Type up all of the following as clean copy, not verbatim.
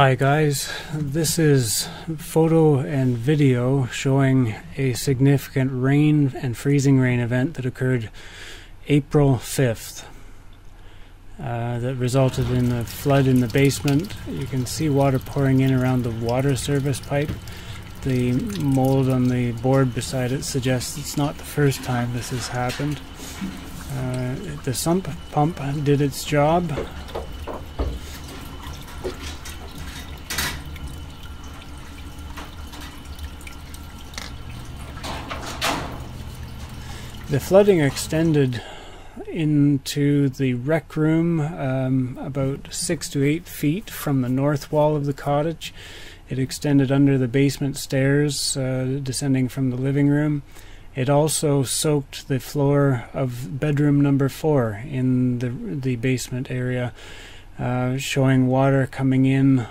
Hi guys, this is photo and video showing a significant rain and freezing rain event that occurred April 5th that resulted in a flood in the basement. You can see water pouring in around the water service pipe. The mold on the board beside it suggests it's not the first time this has happened. The sump pump did its job. The flooding extended into the rec room about 6 to 8 feet from the north wall of the cottage. It extended under the basement stairs, descending from the living room. It also soaked the floor of bedroom number 4 in the basement area, showing water coming in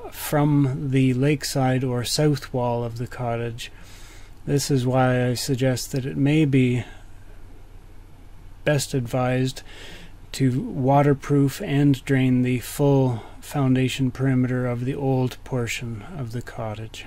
from the lakeside or south wall of the cottage. This is why I suggest that it may be best advised to waterproof and drain the full foundation perimeter of the old portion of the cottage.